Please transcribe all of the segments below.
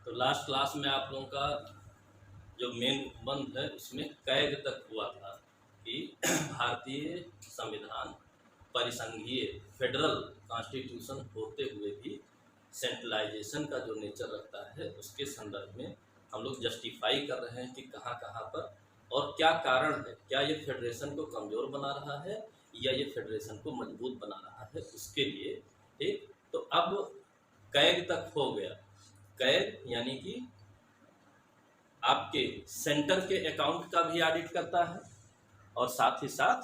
तो last class में आप लोगों का जो मेन बंद है उसमें कैग तक हुआ था कि भारतीय संविधान परिसंघीय फेडरल कॉन्स्टिट्यूशन होते हुए भी सेंट्रलाइजेशन का जो नेचर रखता है उसके संदर्भ में हम लोग जस्टिफाई कर रहे हैं कि कहाँ कहाँ पर और क्या कारण है, क्या ये फेडरेशन को कमज़ोर बना रहा है या ये फेडरेशन को मजबूत बना रहा है, उसके लिए। ठीक, तो अब कैग तक हो गया। कैग यानी कि आपके सेंटर के अकाउंट का भी ऑडिट करता है और साथ ही साथ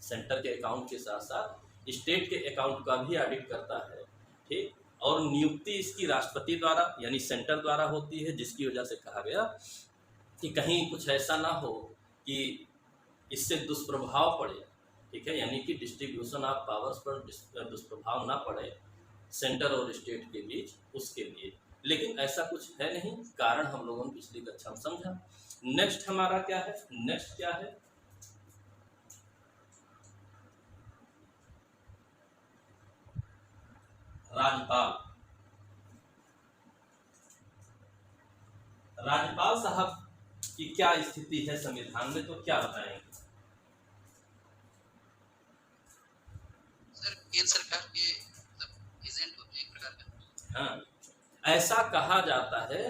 सेंटर के अकाउंट के साथ साथ स्टेट के अकाउंट का भी ऑडिट करता है। ठीक, और नियुक्ति इसकी राष्ट्रपति द्वारा यानी सेंटर द्वारा होती है, जिसकी वजह से कहा गया कि कहीं कुछ ऐसा ना हो कि इससे दुष्प्रभाव पड़े। ठीक है, यानी कि डिस्ट्रीब्यूशन ऑफ पावर्स पर दुष्प्रभाव ना पड़े सेंटर और स्टेट के बीच, उसके लिए। लेकिन ऐसा कुछ है नहीं, कारण हम लोगों ने पिछली कक्षा में समझा। नेक्स्ट हमारा क्या है, नेक्स्ट क्या है, राज्यपाल। राज्यपाल साहब की क्या स्थिति है संविधान में, तो क्या बताएंगे? सर केंद्र सरकार के एजेंट होते हैं एक प्रकार का। हाँ, ऐसा कहा जाता है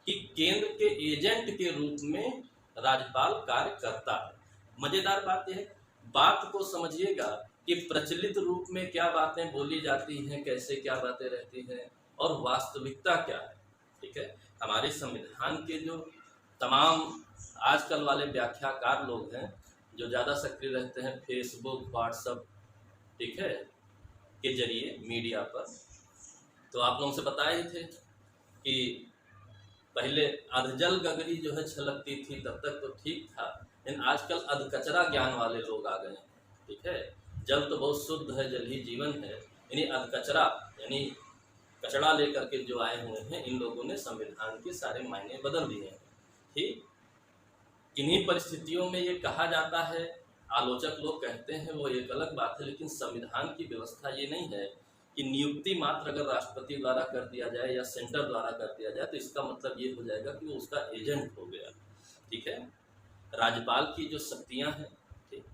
कि केंद्र के एजेंट के रूप में राज्यपाल कार्य करता है। मजेदार बात यह है, बात को समझिएगा कि प्रचलित रूप में क्या बातें बोली जाती हैं, कैसे क्या बातें रहती हैं और वास्तविकता क्या है। ठीक है, हमारे संविधान के जो तमाम आजकल वाले व्याख्याकार लोग हैं जो ज़्यादा सक्रिय रहते हैं फेसबुक व्हाट्सएप, ठीक है, के जरिए मीडिया पर, तो आप लोगों से बताए थे कि पहले अधजल गगरी जो है छलकती थी, तब तक तो ठीक था, लेकिन आजकल अधकचरा ज्ञान वाले लोग आ गए। ठीक है, जल तो बहुत शुद्ध है, जल ही जीवन है, यानी अधकचरा यानी कचरा लेकर के जो आए हुए हैं, इन लोगों ने संविधान के सारे मायने बदल दिए हैं। ठीक, किन्हीं परिस्थितियों में ये कहा जाता है, आलोचक लोग कहते हैं, वो एक अलग बात है, लेकिन संविधान की व्यवस्था ये नहीं है कि नियुक्ति मात्र अगर राष्ट्रपति द्वारा कर दिया जाए या सेंटर द्वारा कर दिया जाए तो इसका मतलब ये हो जाएगा कि वो उसका एजेंट हो गया। ठीक है, राज्यपाल की जो शक्तियां हैं, ठीक,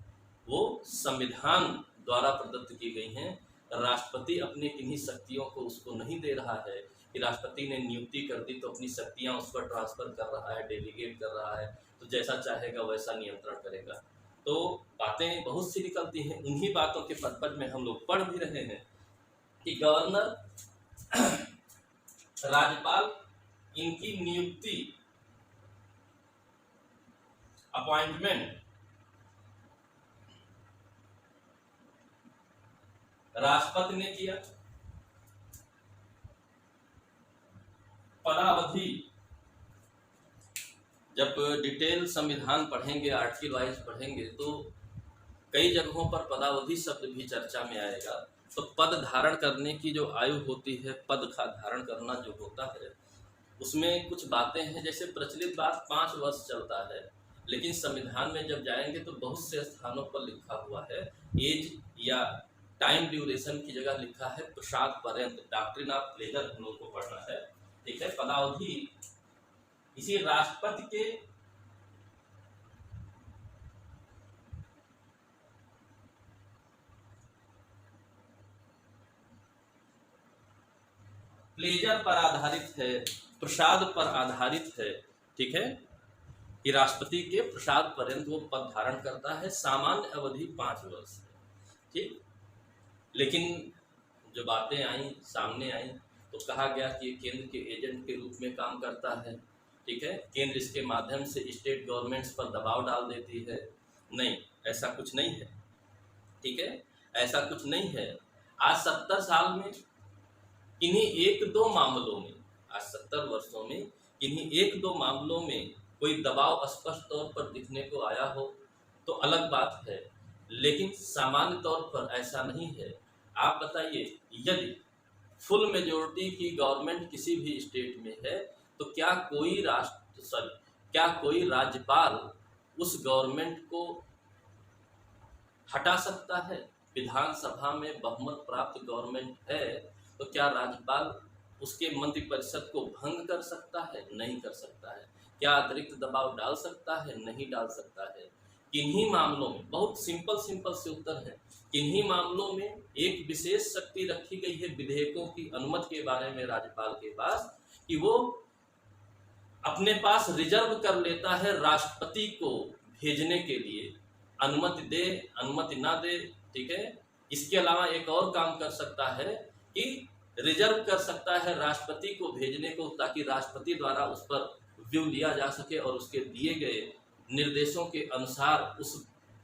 वो संविधान द्वारा प्रदत्त की गई हैं। राष्ट्रपति अपने किन्हीं शक्तियों को उसको नहीं दे रहा है कि राष्ट्रपति ने नियुक्ति कर दी तो अपनी शक्तियां उस पर ट्रांसफर कर रहा है, डेलीगेट कर रहा है, तो जैसा चाहेगा वैसा नियंत्रण करेगा। तो बातें बहुत सी निकलती हैं, उन्हीं बातों के पर्पज में हम लोग पढ़ भी रहे हैं कि गवर्नर, राज्यपाल, इनकी नियुक्ति, अपॉइंटमेंट राष्ट्रपति ने किया। पदावधि, जब डिटेल संविधान पढ़ेंगे, आर्टिकल वाइज पढ़ेंगे, तो कई जगहों पर पदावधि शब्द भी चर्चा में आएगा। तो पद धारण करने की जो आयु होती है, पद का धारण करना जो होता है, उसमें कुछ बातें हैं। जैसे प्रचलित बात 5 वर्ष चलता है, लेकिन संविधान में जब जाएंगे तो बहुत से स्थानों पर लिखा हुआ है एज या टाइम ड्यूरेशन की जगह लिखा है प्रसाद पर्यंत, डॉक्ट्रिन ऑफ प्लेजर हम लोग को पढ़ना है। ठीक है, पदावधि इसी राष्ट्रपति के प्लेजर पर आधारित है, प्रसाद पर आधारित है। ठीक है, कि राष्ट्रपति के प्रसाद पर्यंत वो पद धारण करता है, सामान्य अवधि 5 वर्ष है। ठीक, लेकिन जो बातें आई, सामने आई, तो कहा गया कि ये केंद्र के एजेंट के रूप में काम करता है। ठीक है, केंद्र इसके माध्यम से स्टेट गवर्नमेंट्स पर दबाव डाल देती है। नहीं, ऐसा कुछ नहीं है। ठीक है, ऐसा कुछ नहीं है। आज 70 साल में किन्हीं 1-2 मामलों में, आज 70 वर्षों में किन्हीं 1-2 मामलों में कोई दबाव स्पष्ट तौर पर दिखने को आया हो तो अलग बात है, लेकिन सामान्य तौर पर ऐसा नहीं है। आप बताइए, यदि फुल मेजोरिटी की गवर्नमेंट किसी भी स्टेट में है तो क्या कोई राज्यपाल उस गवर्नमेंट को हटा सकता है? विधानसभा में बहुमत प्राप्त गवर्नमेंट है तो क्या राज्यपाल उसके मंत्रिपरिषद को भंग कर सकता है? नहीं कर सकता है। क्या अतिरिक्त दबाव डाल सकता है? नहीं डाल सकता है। किन्हीं मामलों में, बहुत सिंपल सिंपल से उत्तर है, किन्हीं मामलों में एक विशेष शक्ति रखी गई है विधेयकों की अनुमति के बारे में राज्यपाल के पास, कि वो अपने पास रिजर्व कर लेता है राष्ट्रपति को भेजने के लिए, अनुमति दे अनुमति ना दे, ठीक है। इसके अलावा एक और काम कर सकता है कि रिजर्व कर सकता है राष्ट्रपति को भेजने को, ताकि राष्ट्रपति द्वारा उस पर व्यू लिया जा सके और उसके दिए गए निर्देशों के अनुसार उस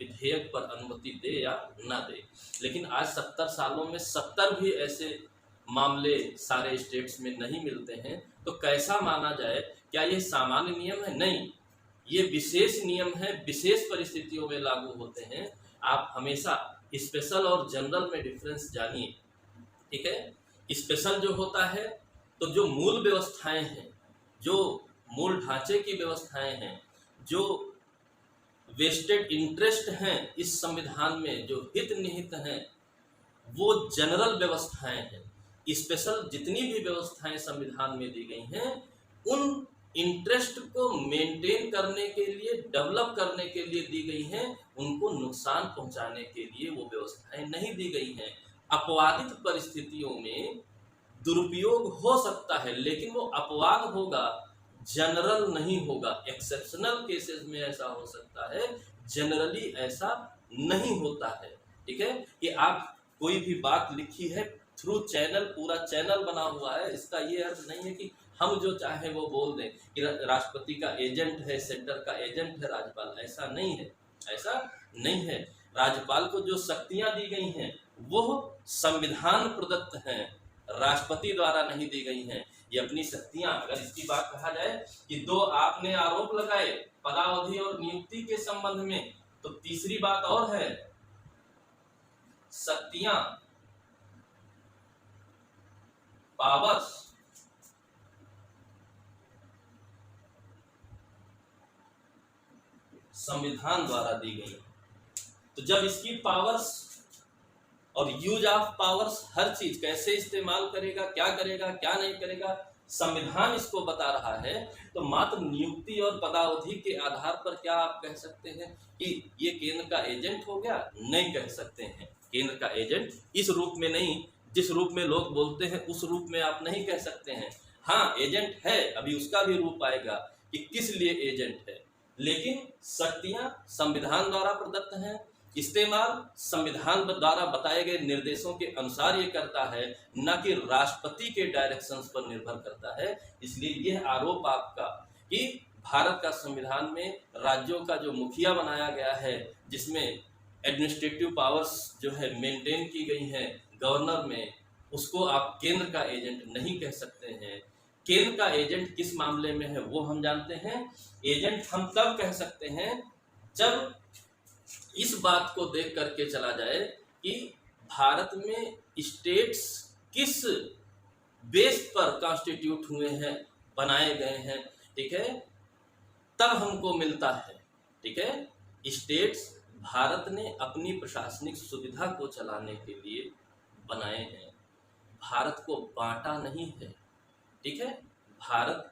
विधेयक पर अनुमति दे या ना दे। लेकिन आज 70 सालों में 70 भी ऐसे मामले सारे स्टेट्स में नहीं मिलते हैं, तो कैसा माना जाए? क्या ये सामान्य नियम है? नहीं, ये विशेष नियम है, विशेष परिस्थितियों में लागू होते हैं। आप हमेशा स्पेशल और जनरल में डिफरेंस जानिए, ठीक है। स्पेशल जो होता है, तो जो मूल व्यवस्थाएं हैं, जो मूल ढांचे की व्यवस्थाएं हैं, जो वेस्टेड इंटरेस्ट हैं इस संविधान में, जो हित निहित हैं, वो जनरल व्यवस्थाएं हैं। स्पेशल जितनी भी व्यवस्थाएं संविधान में दी गई हैं, उन इंटरेस्ट को मेंटेन करने के लिए, डेवलप करने के लिए दी गई हैं, उनको नुकसान पहुंचाने के लिए वो व्यवस्थाएं नहीं दी गई हैं। अपवादित परिस्थितियों में दुरुपयोग हो सकता है, लेकिन वो अपवाद होगा, जनरल नहीं होगा। एक्सेप्शनल केसेस में ऐसा हो सकता है, जनरली ऐसा नहीं होता है, ठीक है। कि आप कोई भी बात लिखी है थ्रू चैनल, पूरा चैनल बना हुआ है, इसका ये अर्थ नहीं है कि हम जो चाहे वो बोल दें कि राष्ट्रपति का एजेंट है, सेंटर का एजेंट है राज्यपाल। ऐसा नहीं है, ऐसा नहीं है। राज्यपाल को जो शक्तियां दी गई हैं वो संविधान प्रदत्त हैं, राष्ट्रपति द्वारा नहीं दी गई हैं। ये अपनी शक्तियां, अगर इसकी बात कहा जाए कि दो आपने आरोप लगाए पदावधि और नियुक्ति के संबंध में, तो तीसरी बात और है, शक्तियां, पावर्स, संविधान द्वारा दी गई। तो जब इसकी पावर्स और यूज ऑफ पावर्स, हर चीज कैसे इस्तेमाल करेगा, क्या करेगा, क्या नहीं करेगा, संविधान इसको बता रहा है, तो मात्र नियुक्ति और पदावधि के आधार पर क्या आप कह सकते हैं कि ये केंद्र का एजेंट हो गया? नहीं कह सकते हैं। केंद्र का एजेंट इस रूप में नहीं, जिस रूप में लोग बोलते हैं उस रूप में आप नहीं कह सकते हैं। हाँ, एजेंट है, अभी उसका भी रूप आएगा कि किस लिए एजेंट है, लेकिन शक्तियां संविधान द्वारा प्रदत्त हैं, इस्तेमाल संविधान द्वारा बताए गए निर्देशों के अनुसार ये करता है, न कि राष्ट्रपति के डायरेक्शंस पर निर्भर करता है। इसलिए यह आरोप आपका कि भारत का संविधान में राज्यों का जो मुखिया बनाया गया है, जिसमें एडमिनिस्ट्रेटिव पावर्स जो है मेंटेन की गई हैं गवर्नर में, उसको आप केंद्र का एजेंट नहीं कह सकते हैं। केंद्र का एजेंट किस मामले में है वो हम जानते हैं। एजेंट हम तब कह सकते हैं जब इस बात को देख करके चला जाए कि भारत में स्टेट्स किस बेस पर कॉन्स्टिट्यूट हुए हैं, बनाए गए हैं, ठीक है, तब हमको मिलता है, ठीक है। स्टेट्स भारत ने अपनी प्रशासनिक सुविधा को चलाने के लिए बनाए हैं, भारत को बांटा नहीं है, ठीक है। भारत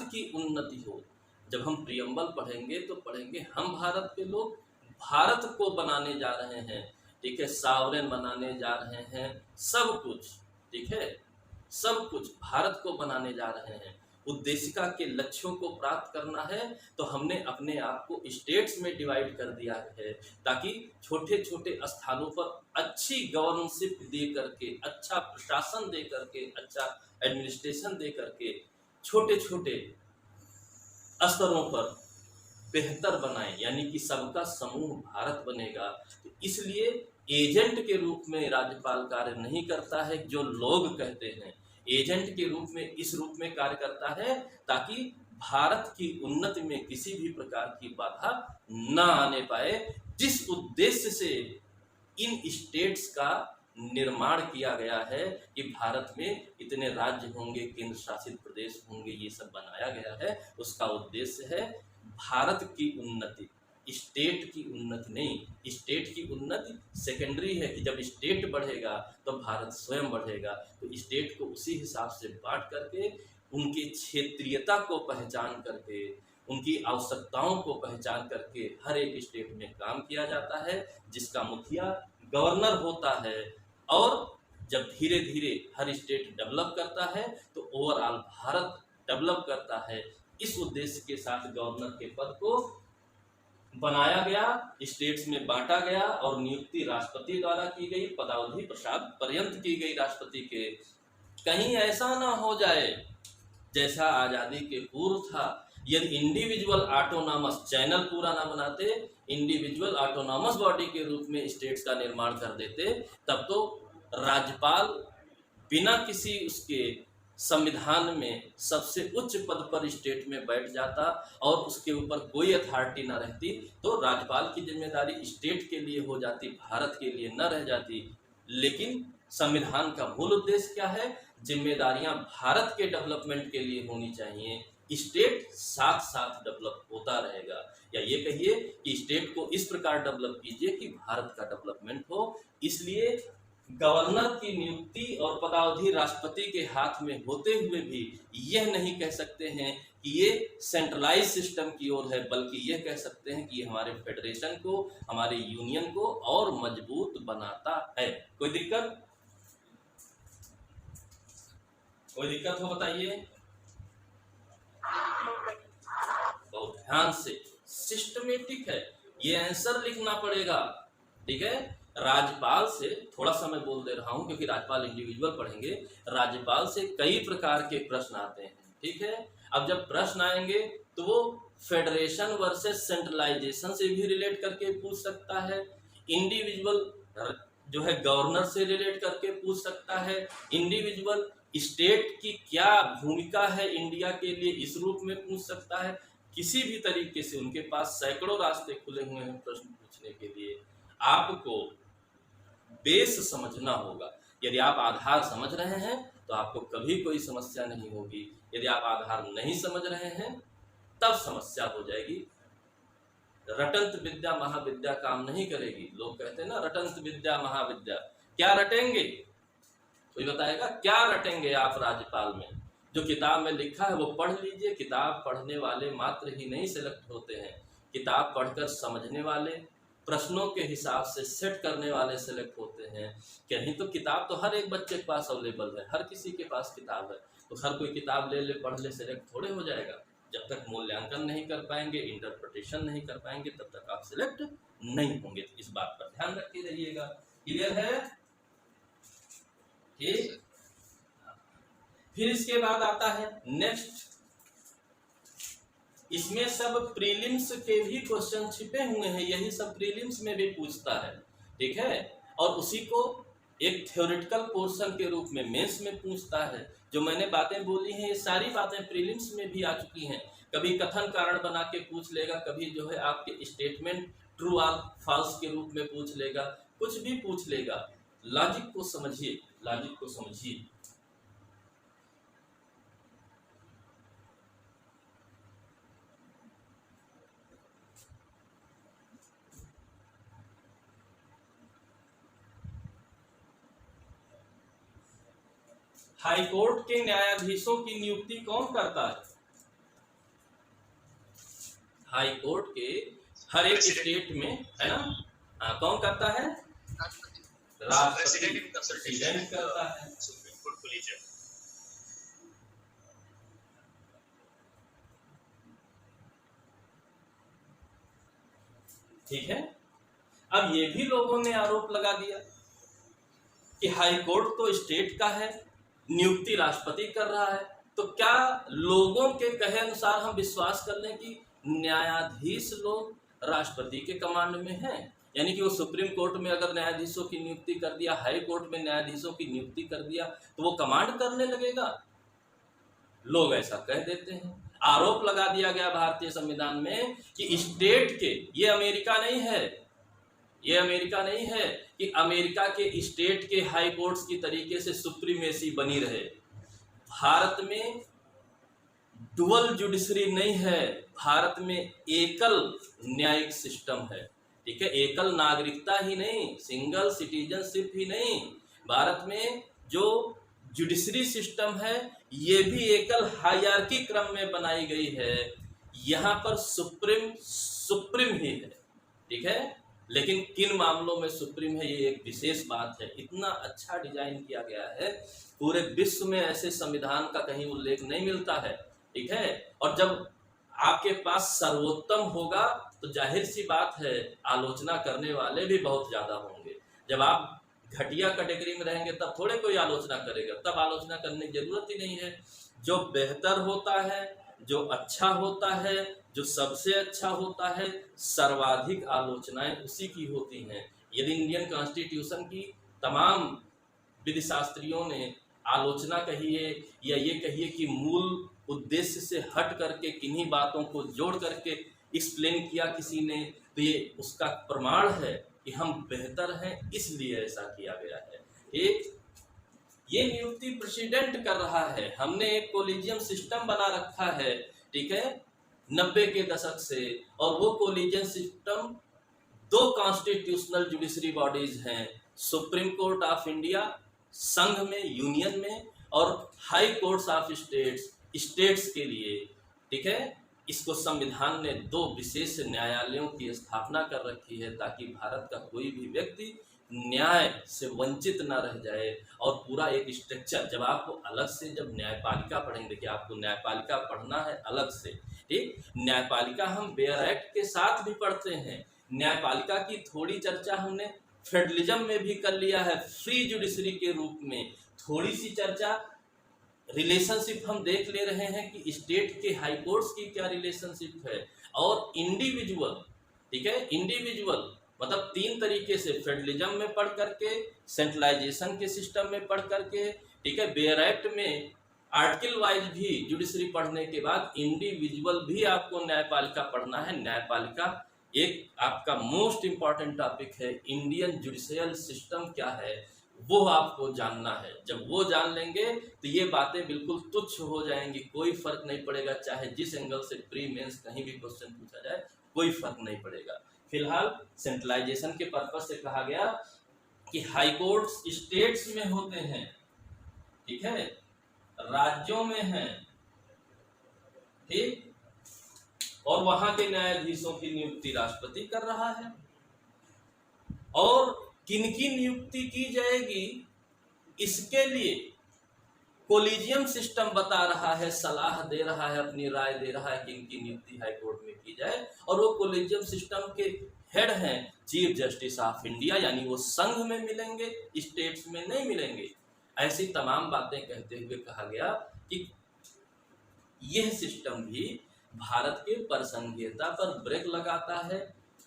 की उन्नति हो। जब हम प्रियम्बल पढ़ेंगे तो पढ़ेंगे हम भारत के लोग भारत को बनाने जा रहे हैं, ठीक है, सॉवरेन बनाने जा रहे हैं, सब कुछ, ठीक है, सब कुछ भारत को बनाने जा रहे हैं। उद्देशिका के लक्ष्यों को प्राप्त करना है तो हमने अपने आप को स्टेट्स में डिवाइड कर दिया है, ताकि छोटे छोटे स्थानों पर अच्छी गवर्नशिप दे करके, अच्छा प्रशासन दे करके, अच्छा एडमिनिस्ट्रेशन दे करके, छोटे छोटे स्तरों पर बेहतर बनाए, यानी कि सबका समूह भारत बनेगा। तो इसलिए एजेंट के रूप में राज्यपाल कार्य नहीं करता है, जो लोग कहते हैं। एजेंट के रूप में इस रूप में कार्य करता है ताकि भारत की उन्नति में किसी भी प्रकार की बाधा न आने पाए, जिस उद्देश्य से इन स्टेट्स का निर्माण किया गया है कि भारत में इतने राज्य होंगे, केंद्र शासित प्रदेश होंगे, ये सब बनाया गया है। उसका उद्देश्य है भारत की उन्नति, स्टेट की उन्नति नहीं। स्टेट की उन्नति सेकेंडरी है कि जब स्टेट बढ़ेगा तो भारत स्वयं बढ़ेगा। तो स्टेट को उसी हिसाब से बांट करके, उनकी क्षेत्रीयता को पहचान करके, उनकी आवश्यकताओं को पहचान करके हर एक स्टेट में काम किया जाता है, जिसका मुखिया गवर्नर होता है। और जब धीरे धीरे हर स्टेट डेवलप करता है तो ओवरऑल भारत डेवलप करता है। इस उद्देश्य के साथ गवर्नर के पद को बनाया गया, स्टेट्स में बांटा गया और नियुक्ति राष्ट्रपति द्वारा की गई, पदावधि प्रसाद पर्यंत की गई राष्ट्रपति के। कहीं ऐसा ना हो जाए जैसा आज़ादी के पूर्व था। यदि इंडिविजुअल ऑटोनॉमस, चैनल पूरा ना बनाते, इंडिविजुअल ऑटोनॉमस बॉडी के रूप में स्टेट्स का निर्माण कर देते, तब तो राज्यपाल बिना किसी उसके संविधान में सबसे उच्च पद पर स्टेट में बैठ जाता और उसके ऊपर कोई अथॉरिटी ना रहती, तो राज्यपाल की जिम्मेदारी स्टेट के लिए हो जाती, भारत के लिए न रह जाती। लेकिन संविधान का मूल उद्देश्य क्या है? जिम्मेदारियां भारत के डेवलपमेंट के लिए होनी चाहिए, स्टेट साथ साथ डेवलप होता रहेगा। या ये कहिए कि स्टेट को इस प्रकार डेवलप कीजिए कि भारत का डेवलपमेंट हो। इसलिए गवर्नर की नियुक्ति और पदावधि राष्ट्रपति के हाथ में होते हुए भी यह नहीं कह सकते हैं कि ये सेंट्रलाइज सिस्टम की ओर है, बल्कि यह कह सकते हैं कि ये हमारे फेडरेशन को, हमारे यूनियन को और मजबूत बनाता है। कोई दिक्कत? कोई दिक्कत हो बताइए? बहुत ध्यान से, सिस्टमेटिक है, ये आंसर लिखना पड़ेगा। ठीक है, राज्यपाल से थोड़ा सा मैं बोल दे रहा हूं क्योंकि राज्यपाल इंडिविजुअल पढ़ेंगे। राज्यपाल से कई प्रकार के प्रश्न आते हैं। ठीक है, अब जब प्रश्न आएंगे तो वो फेडरेशन वर्सेस सेंट्रलाइजेशन से भी रिलेट करके पूछ सकता है, इंडिविजुअल जो है गवर्नर से रिलेट करके पूछ सकता है, इंडिविजुअल स्टेट की क्या भूमिका है इंडिया के लिए इस रूप में पूछ सकता है। किसी भी तरीके से उनके पास सैकड़ों रास्ते खुले हुए हैं प्रश्न पूछने के लिए। आपको बेस समझना होगा। यदि आप आधार समझ रहे हैं तो आपको कभी कोई समस्या नहीं होगी। यदि आप आधार नहीं समझ रहे हैं तब समस्या हो जाएगी। रटंत विद्या महाविद्या काम नहीं करेगी। लोग कहते हैं ना रटंत विद्या महाविद्या, क्या रटेंगे? कोई बताएगा क्या रटेंगे आप राज्यपाल में? जो किताब में लिखा है वो पढ़ लीजिए। किताब पढ़ने वाले मात्र ही नहीं सिलेक्ट होते हैं, किताब पढ़कर समझने वाले, प्रश्नों के हिसाब से सेट करने वाले सिलेक्ट होते हैं। कहीं तो किताब तो हर एक बच्चे के पास अवेलेबल है, हर किसी के पास किताब है, तो हर कोई किताब ले ले पढ़ ले सिलेक्ट थोड़े हो जाएगा। जब तक मूल्यांकन नहीं कर पाएंगे, इंटरप्रिटेशन नहीं कर पाएंगे, तब तक आप सिलेक्ट नहीं होंगे। तो इस बात पर ध्यान रखते रहिएगा। क्लियर है? ठीक। फिर इसके बाद आता है नेक्स्ट, इसमें सब प्रीलिम्स के भी क्वेश्चन छिपे हुए हैं, यही सब प्रीलिम्स में भी पूछता है। ठीक है, और उसी को एक थ्योरेटिकल पोर्शन के रूप में मेंस में पूछता है। जो मैंने बातें बोली हैं ये सारी बातें प्रीलिम्स में भी आ चुकी हैं। कभी कथन कारण बना के पूछ लेगा, कभी जो है आपके स्टेटमेंट ट्रू और फॉल्स के रूप में पूछ लेगा, कुछ भी पूछ लेगा। लॉजिक को समझिए, लॉजिक को समझिए। हाई कोर्ट के न्यायाधीशों की नियुक्ति कौन करता है? हाई कोर्ट के हर एक स्टेट में, है ना, कौन करता है? राष्ट्रपति, प्रेसिडेंट करता है। Supreme court collegium. ठीक है, अब ये भी लोगों ने आरोप लगा दिया कि हाई कोर्ट तो स्टेट का है, नियुक्ति राष्ट्रपति कर रहा है, तो क्या लोगों के कहे अनुसार हम विश्वास कर लें कि न्यायाधीश लोग राष्ट्रपति के कमांड में हैं? यानी कि वो सुप्रीम कोर्ट में अगर न्यायाधीशों की नियुक्ति कर दिया, हाई कोर्ट में न्यायाधीशों की नियुक्ति कर दिया, तो वो कमांड करने लगेगा? लोग ऐसा कह देते हैं। आरोप लगा दिया गया भारतीय संविधान में कि स्टेट के, ये अमेरिका नहीं है, ये अमेरिका नहीं है कि अमेरिका के स्टेट के हाई कोर्ट्स की तरीके से सुप्रीमेसी बनी रहे। भारत में डुअल जुडिशरी नहीं है, भारत में एकल न्यायिक सिस्टम है। ठीक है, एकल नागरिकता ही नहीं, सिंगल सिटीजनशिप ही नहीं, भारत में जो जुडिशरी सिस्टम है ये भी एकल हायरार्की क्रम में बनाई गई है। यहाँ पर सुप्रीम ही है। ठीक है, लेकिन किन मामलों में सुप्रीम है ये एक विशेष बात है। इतना अच्छा डिजाइन किया गया है, पूरे विश्व में ऐसे संविधान का कहीं उल्लेख नहीं मिलता है। ठीक है, और जब आपके पास सर्वोत्तम होगा तो जाहिर सी बात है आलोचना करने वाले भी बहुत ज्यादा होंगे। जब आप घटिया कैटेगरी में रहेंगे तब थोड़े कोई आलोचना करेगा, तब आलोचना करने की जरूरत ही नहीं है। जो बेहतर होता है, जो अच्छा होता है, जो सबसे अच्छा होता है, सर्वाधिक आलोचनाएं उसी की होती हैं। यदि इंडियन कॉन्स्टिट्यूशन की तमाम विधिशास्त्रियों ने आलोचना कहिए या ये कहिए कि मूल उद्देश्य से हट करके किन्हीं बातों को जोड़ करके एक्सप्लेन किया किसी ने, तो ये उसका प्रमाण है कि हम बेहतर हैं, इसलिए ऐसा किया गया है। एक ये नियुक्ति प्रेसिडेंट कर रहा है। हमने एक कोलिजियम सिस्टम बना रखा है, ठीक है, 90 के दशक से, और वो कोलिजियम सिस्टम दो कॉन्स्टिट्यूशनल जुडिशरी बॉडीज हैं, सुप्रीम कोर्ट ऑफ इंडिया संघ में, यूनियन में, और हाई कोर्ट्स ऑफ स्टेट्स के लिए। ठीक है, इसको संविधान ने दो विशेष न्यायालयों की स्थापना कर रखी है ताकि भारत का कोई भी व्यक्ति न्याय से वंचित न रह जाए। और पूरा एक स्ट्रक्चर, जब आपको अलग से जब न्यायपालिका पढ़ेंगे, देखिए आपको न्यायपालिका पढ़ना है अलग से। ठीक, न्यायपालिका हम बेयर एक्ट के साथ भी पढ़ते हैं। न्यायपालिका की थोड़ी चर्चा हमने फेडरलिज्म में भी कर लिया है, फ्री जुडिशरी के रूप में। थोड़ी सी चर्चा रिलेशनशिप हम देख ले रहे हैं कि स्टेट के हाई कोर्ट्स की क्या रिलेशनशिप है, और इंडिविजुअल। ठीक है, इंडिविजुअल मतलब तीन तरीके से, फेडरलिज्म में पढ़ करके, सेंट्रलाइजेशन के सिस्टम में पढ़ करके, ठीक है, बेयर एक्ट में आर्टिकल वाइज भी जुडिशरी पढ़ने के बाद इंडिविजुअल भी आपको न्यायपालिका पढ़ना है। न्यायपालिका एक आपका मोस्ट इंपॉर्टेंट टॉपिक है। इंडियन जुडिशियल सिस्टम क्या है वो आपको जानना है। जब वो जान लेंगे तो ये बातें बिल्कुल तुच्छ हो जाएंगी, कोई फर्क नहीं पड़ेगा, चाहे जिस एंगल से प्री मेंस कहीं भी क्वेश्चन पूछा जाए, कोई फर्क नहीं पड़ेगा। फिलहाल सेंट्रलाइजेशन के पर्पस से कहा गया कि हाई कोर्ट्स स्टेट्स में होते हैं, ठीक है, राज्यों में हैं, ठीक, और वहां के न्यायाधीशों की नियुक्ति राष्ट्रपति कर रहा है। और किनकी नियुक्ति की जाएगी इसके लिए कोलिजियम सिस्टम बता रहा है, सलाह दे रहा है, अपनी राय दे रहा है कि इनकी नियुक्ति हाई कोर्ट में की जाए। और वो कोलिजियम सिस्टम के हेड हैं चीफ जस्टिस ऑफ इंडिया, यानी वो संघ में मिलेंगे, स्टेट्स में नहीं मिलेंगे। ऐसी तमाम बातें कहते हुए कहा गया कि यह सिस्टम भी भारत के परसंघीयता पर ब्रेक लगाता है,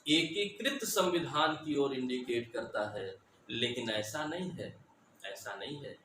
एकीकृत संविधान की ओर इंडिकेट करता है। लेकिन ऐसा नहीं है, ऐसा नहीं है।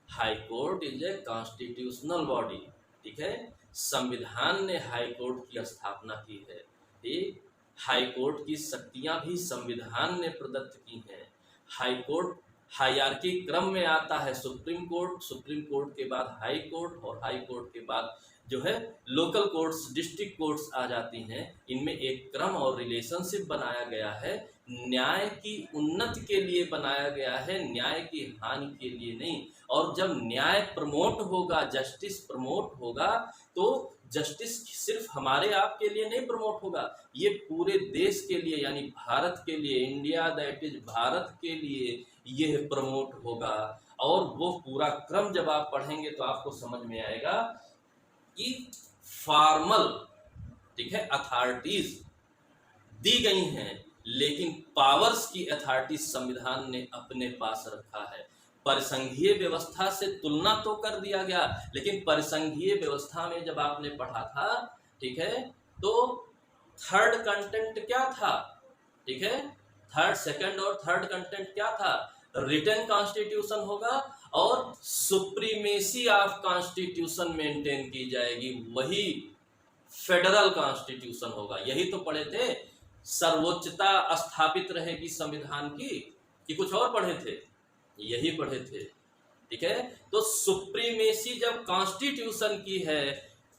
High court is a constitutional body, ठीक है, संविधान ने हाई कोर्ट की स्थापना की है। ठीक, हाई कोर्ट की शक्तियां भी संविधान ने प्रदत्त की हैं। हाई कोर्ट हायरार्की क्रम में आता है, सुप्रीम कोर्ट के बाद हाई कोर्ट, और हाई कोर्ट के बाद जो है लोकल कोर्ट्स, डिस्ट्रिक्ट कोर्ट्स आ जाती हैं। इनमें एक क्रम और रिलेशनशिप बनाया गया है, न्याय की उन्नति के लिए बनाया गया है, न्याय की हानि के लिए नहीं। और जब न्याय प्रमोट होगा, जस्टिस प्रमोट होगा, तो जस्टिस सिर्फ हमारे आप के लिए नहीं प्रमोट होगा, ये पूरे देश के लिए, यानी भारत के लिए, इंडिया दैट इज भारत के लिए यह प्रमोट होगा। और वो पूरा क्रम जब आप पढ़ेंगे तो आपको समझ में आएगा कि फॉर्मल, ठीक है, अथॉरिटीज दी गई हैं, लेकिन पावर्स की अथॉरिटी संविधान ने अपने पास रखा है। परिसंघीय व्यवस्था से तुलना तो कर दिया गया, लेकिन परिसंघीय व्यवस्था में जब आपने पढ़ा था, ठीक है, तो थर्ड कंटेंट क्या था, ठीक है, सेकंड और थर्ड कंटेंट क्या था, रिटन कॉन्स्टिट्यूशन होगा और सुप्रीमेसी ऑफ कॉन्स्टिट्यूशन मेंटेन की जाएगी, वही फेडरल कॉन्स्टिट्यूशन होगा। यही तो पढ़े थे, सर्वोच्चता स्थापित रहेगी संविधान की, कि कुछ और पढ़े थे? यही पढ़े थे, ठीक है। तो सुप्रीमेसी जब कॉन्स्टिट्यूशन की है,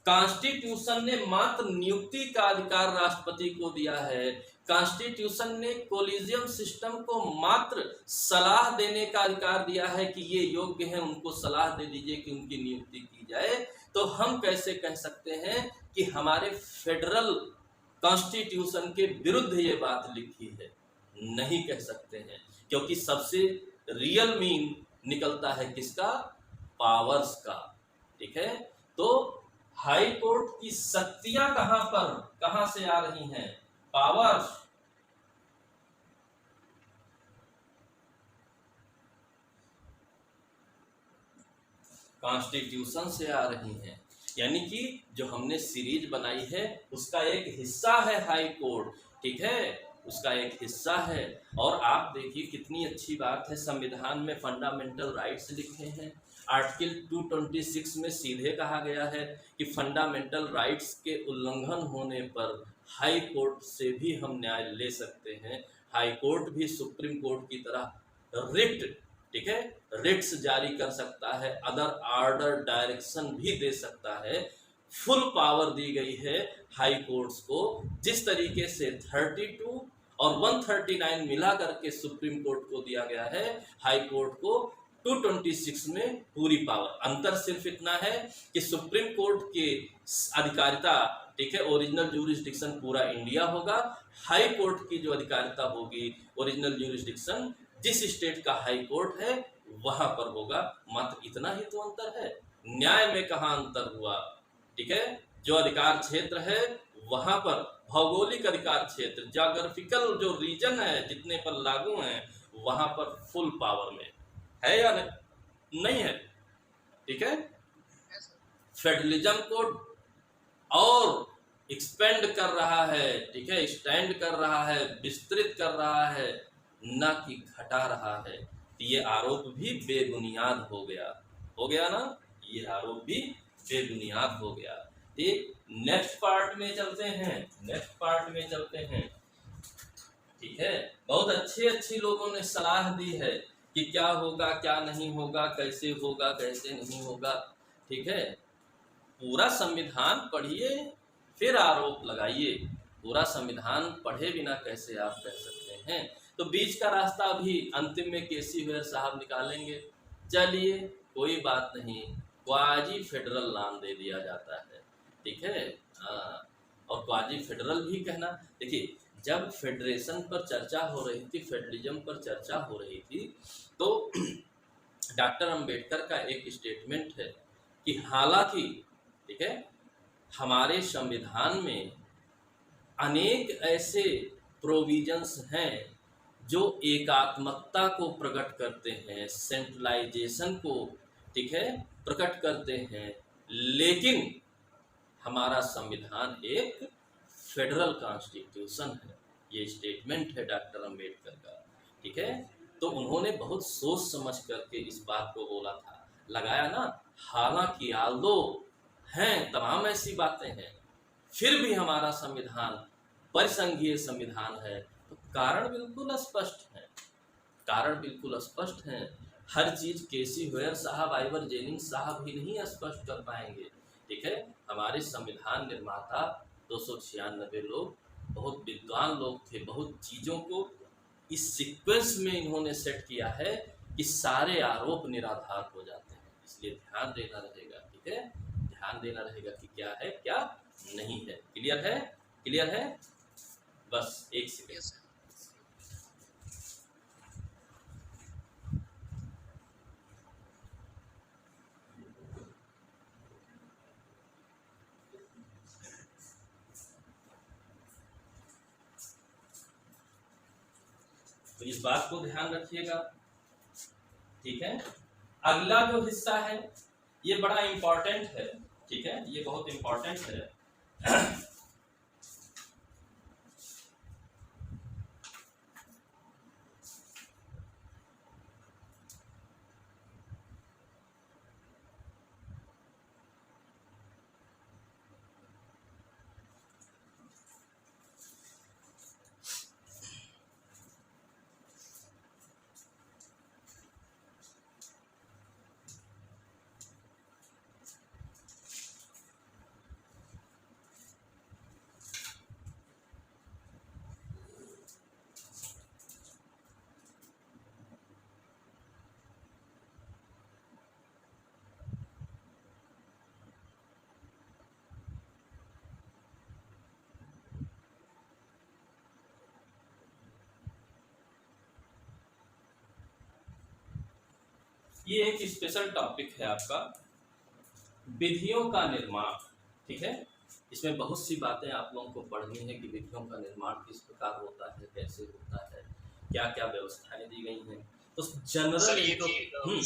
कॉन्स्टिट्यूशन ने मात्र नियुक्ति का अधिकार राष्ट्रपति को दिया है। कॉन्स्टिट्यूशन ने कोलिजियम सिस्टम को मात्र सलाह देने का अधिकार दिया है कि ये योग्य हैं, उनको सलाह दे दीजिए कि उनकी नियुक्ति की जाए। तो हम कैसे कह सकते हैं कि हमारे फेडरल कॉन्स्टिट्यूशन के विरुद्ध ये बात लिखी है? नहीं कह सकते हैं, क्योंकि सबसे रियल मीन निकलता है किसका? पावर्स का। ठीक है, तो हाई कोर्ट की शक्तियां कहां से आ रही हैं? पावर्स। कॉन्स्टिट्यूशन से आ रही हैं। यानी कि जो हमने सीरीज बनाई है उसका एक हिस्सा है हाई कोर्ट। ठीक है, उसका एक हिस्सा है। और आप देखिए कितनी अच्छी बात है, संविधान में फंडामेंटल राइट्स लिखे हैं। आर्टिकल 226 में सीधे कहा गया है कि फंडामेंटल राइट्स के उल्लंघन होने पर हाई कोर्ट से भी हम न्याय ले सकते हैं। हाई कोर्ट भी सुप्रीम कोर्ट की तरह रिट, ठीक है, रिट्स जारी कर सकता है, अदर ऑर्डर डायरेक्शन भी दे सकता है। फुल पावर दी गई है हाई कोर्ट्स को। जिस तरीके से 32 और 139 मिला करके सुप्रीम कोर्ट को दिया गया है, हाई कोर्ट को 226 में पूरी पावर। अंतर सिर्फ इतना है कि सुप्रीम कोर्ट के अधिकारिता, ठीक है, ओरिजिनल ज्यूरिसडिक्शन पूरा इंडिया होगा। हाई कोर्ट की जो अधिकारिता होगी, ओरिजिनल ज्यूरिसडिक्शन जिस स्टेट का हाई कोर्ट है वहां पर होगा। मात्र इतना ही तो अंतर है। न्याय में कहाँ अंतर हुआ? ठीक है, जो अधिकार क्षेत्र है वहां पर, भौगोलिक अधिकार क्षेत्र, ज्योग्राफिकल जो रीजन है जितने पर लागू है वहां पर फुल पावर में है या नहीं है? ठीक है, फेडरलिज्म को और एक्सपेंड कर रहा है, ठीक है, स्टैंड कर रहा है, विस्तृत कर रहा है, ना कि घटा रहा है। ये आरोप भी बेबुनियाद हो गया ना? ये आरोप भी बेबुनियाद हो गया। नेक्स्ट पार्ट में चलते हैं। ठीक है, बहुत अच्छे लोगों ने सलाह दी है कि क्या होगा, क्या नहीं होगा, कैसे होगा, कैसे नहीं होगा। ठीक है, पूरा संविधान पढ़िए फिर आरोप लगाइए। पूरा संविधान पढ़े बिना कैसे आप कह सकते हैं? तो बीच का रास्ता अभी अंतिम में केसी हुएर साहब निकालेंगे। चलिए कोई बात नहीं, क्वाजी फेडरल नाम दे दिया जाता है। ठीक है, हाँ, और क्वाजी फेडरल भी कहना। देखिए, जब फेडरेशन पर चर्चा हो रही थी, फेडरलिज्म पर चर्चा हो रही थी, तो डॉक्टर अंबेडकर का एक स्टेटमेंट है कि हालांकि, ठीक है, हमारे संविधान में अनेक ऐसे प्रोविजंस हैं जो एकात्मकता को प्रकट करते हैं, सेंट्रलाइजेशन को, ठीक है, प्रकट करते हैं, लेकिन हमारा संविधान एक फेडरल कॉन्स्टिट्यूशन है। ये स्टेटमेंट है डॉक्टर अंबेडकर का। ठीक है, तो उन्होंने बहुत सोच समझ करके इस बात को बोला था, लगाया ना। हालांकि आल्दो हैं, तमाम ऐसी बातें हैं, फिर भी हमारा संविधान परिसंघीय संविधान है। तो कारण बिल्कुल स्पष्ट है। हर चीज केसी हुएर साहब, आइवर जेनिंग्स साहब ही नहीं स्पष्ट कर पाएंगे। ठीक है, हमारे संविधान निर्माता 296 लोग बहुत विद्वान लोग थे। बहुत चीजों को इस सीक्वेंस में इन्होंने सेट किया है कि सारे आरोप निराधार हो जाते हैं। इसलिए ध्यान देना रहेगा। ठीक है, ध्यान देना रहेगा कि क्या है, क्या नहीं है। क्लियर है? बस एक सेकेंड। तो इस बात को ध्यान रखिएगा। ठीक है, अगला जो हिस्सा है ये बड़ा इंपॉर्टेंट है। ठीक है, ये बहुत इंपॉर्टेंट है। ये एक स्पेशल टॉपिक है आपका विधियों का निर्माण। ठीक है, इसमें बहुत सी बातें आप लोगों को पढ़नी है कि विधियों का निर्माण किस प्रकार होता है, कैसे होता है, क्या क्या व्यवस्थाएं दी गई हैं। तो जनरल सर ये भी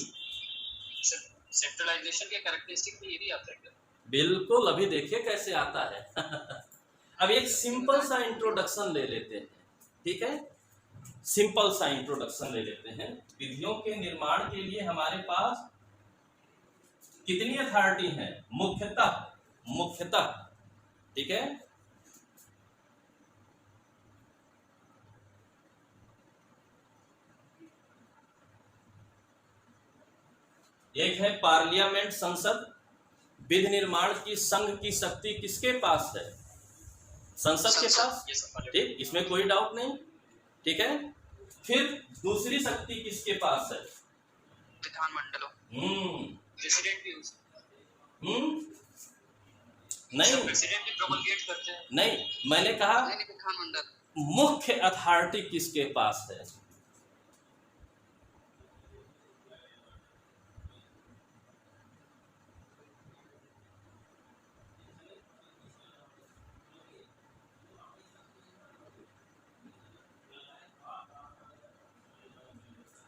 सेंट्रलाइजेशन के कैरेक्टरिस्टिक में ये भी आता है क्या? बिल्कुल, अभी देखिए कैसे आता है। अब एक सिंपल सा इंट्रोडक्शन ले लेते हैं। ठीक है, सिंपल सा इंट्रोडक्शन ले लेते हैं। विधियों के निर्माण के लिए हमारे पास कितनी अथॉरिटी है? मुख्यतः। ठीक है, एक है पार्लियामेंट, संसद। विधि निर्माण की संघ की शक्ति किसके पास है? संसद के पास। ठीक, इसमें कोई डाउट नहीं। ठीक है, फिर दूसरी शक्ति किसके पास है? विधानमंडलों। प्रेसिडेंट भी हो सकता है। नहीं, प्रेसिडेंट भी प्रोमलगेट करते हैं। नहीं, मैंने कहा विधानमंडल। मुख्य अथॉरिटी किसके पास है?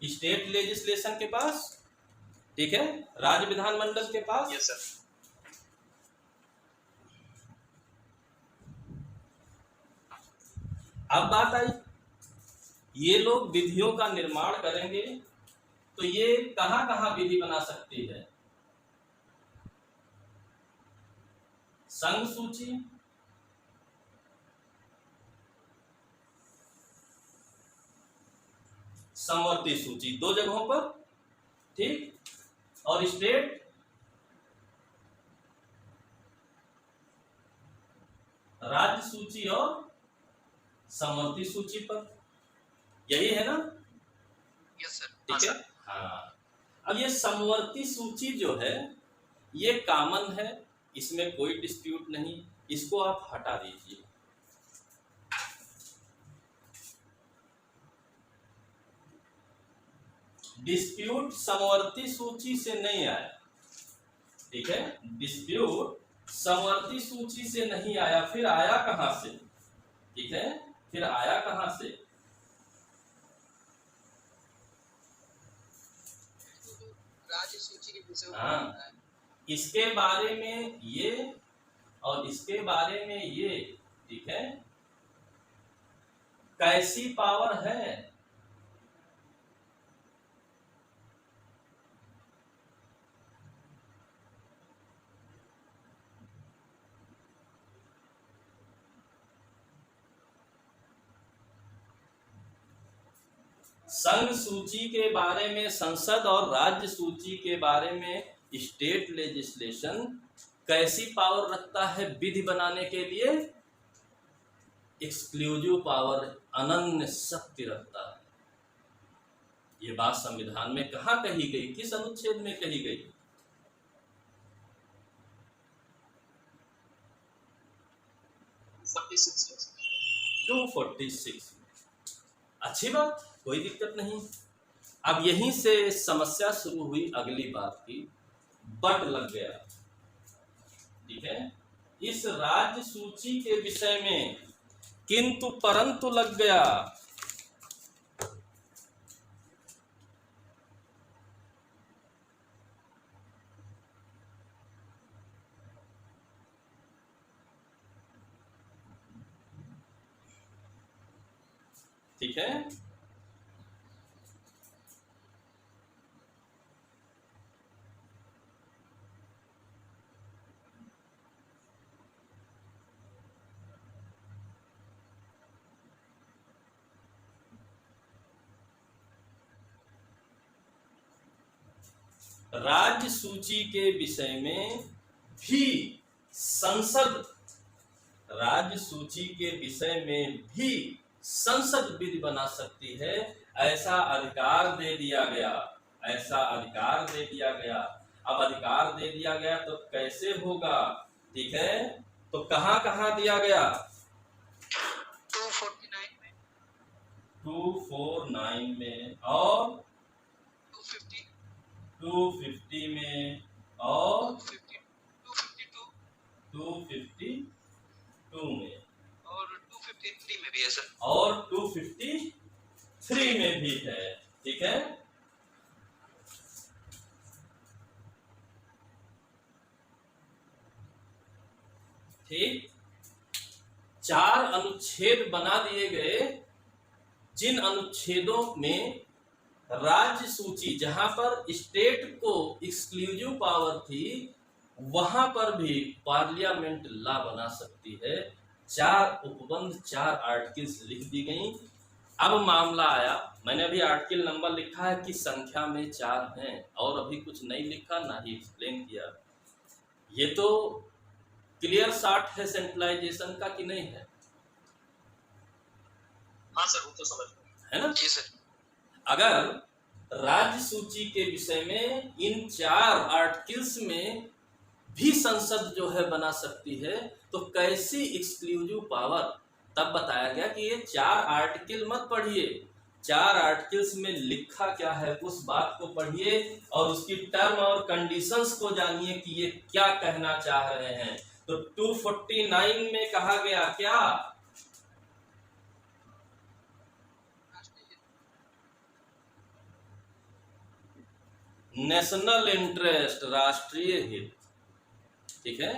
स्टेट लेजिस्लेशन के पास। ठीक है, राज्य विधानमंडल के पास। Yes sir. अब बात आई, ये लोग विधियों का निर्माण करेंगे तो ये कहां कहां विधि बना सकती है? संघ सूची, समवर्ती सूची, दो जगहों पर। ठीक, और स्टेट राज्य सूची और समवर्ती सूची पर। यही है ना? Yes sir. ठीक है, हाँ। अब ये समवर्ती सूची जो है ये कॉमन है, इसमें कोई डिस्प्यूट नहीं, इसको आप हटा दीजिए। डिस्प्यूट समवर्ती सूची से नहीं आया। ठीक है, डिस्प्यूट समवर्ती सूची से नहीं आया, फिर आया कहां से? ठीक है, फिर आया कहां से? राज्य सूची के विषय। हाँ, इसके बारे में ये और इसके बारे में ये। ठीक है, कैसी पावर है? संघ सूची के बारे में संसद और राज्य सूची के बारे में स्टेट लेजिस्लेशन कैसी पावर रखता है विधि बनाने के लिए? एक्सक्लूसिव पावर, अनन्य शक्ति रखता है। ये बात संविधान में कहां कही गई, किस अनुच्छेद में कही गई? $46। 246। अच्छी बात, कोई दिक्कत नहीं। अब यहीं से समस्या शुरू हुई अगली बात की, बट लग गया। ठीक है, इस राज्य सूची के विषय में किंतु परंतु लग गया। ठीक है, राज्य सूची के विषय में भी संसद, राज्य सूची के विषय में भी संसद विधि बना सकती है, ऐसा अधिकार दे दिया गया। ऐसा अधिकार दे दिया गया। अब अधिकार दे दिया गया तो कैसे होगा? ठीक है, तो कहां कहां दिया गया? 249 में, 249 में और 250, 250 में और 252 252 में और 253 में भी है सर। और 253 में भी है। ठीक है, ठीक। 4 अनुच्छेद बना दिए गए, जिन अनुच्छेदों में राज्य सूची, जहां पर स्टेट को एक्सक्लूसिव पावर थी, वहां पर भी पार्लियामेंट लॉ बना सकती है। 4 उपबंध, 4 आर्टिकल्स लिख दी गई। अब मामला आया, मैंने अभी आर्टिकल नंबर लिखा है कि संख्या में 4 हैं, और अभी कुछ नहीं लिखा, ना ही एक्सप्लेन किया। ये तो क्लियर शॉट है सेंट्रलाइजेशन का कि नहीं है? हाँ सर, वो तो समझ है ना? जी सर। अगर राज्य सूची के विषय में इन 4 आर्टिकल्स में भी संसद जो है बना सकती है, तो कैसी एक्सक्लूसिव पावर? तब बताया गया कि ये 4 आर्टिकल मत पढ़िए, 4 आर्टिकल्स में लिखा क्या है उस बात को पढ़िए और उसकी टर्म और कंडीशंस को जानिए कि ये क्या कहना चाह रहे हैं। तो 249 में कहा गया क्या? नेशनल इंटरेस्ट, राष्ट्रीय हित। ठीक है,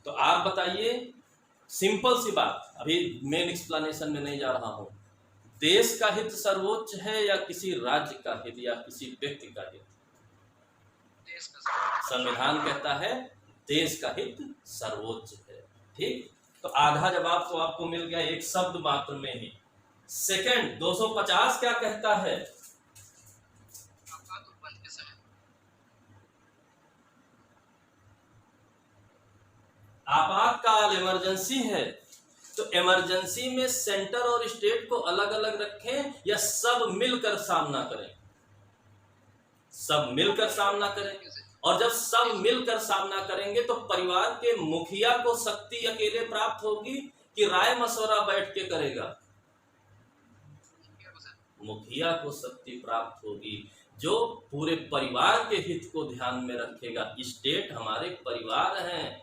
तो आप बताइए, सिंपल सी बात, अभी मेन एक्सप्लेनेशन में नहीं जा रहा हूं। देश का हित सर्वोच्च है या किसी राज्य का हित या किसी व्यक्ति का हित? देश का संविधान कहता है देश का हित सर्वोच्च है। ठीक, तो आधा जवाब तो आपको मिल गया एक शब्द मात्र में ही। सेकंड, 250 क्या कहता है? आपात उपबंध के समय आपातकाल, इमरजेंसी है, तो इमरजेंसी में सेंटर और स्टेट को अलग अलग रखें या सब मिलकर सामना करें? सब मिलकर सामना करें। और जब सब मिलकर सामना करेंगे तो परिवार के मुखिया को शक्ति अकेले प्राप्त होगी कि राय मशवरा बैठ के करेगा? मुखिया को शक्ति प्राप्त होगी जो पूरे परिवार के हित को ध्यान में रखेगा। स्टेट हमारे परिवार हैं,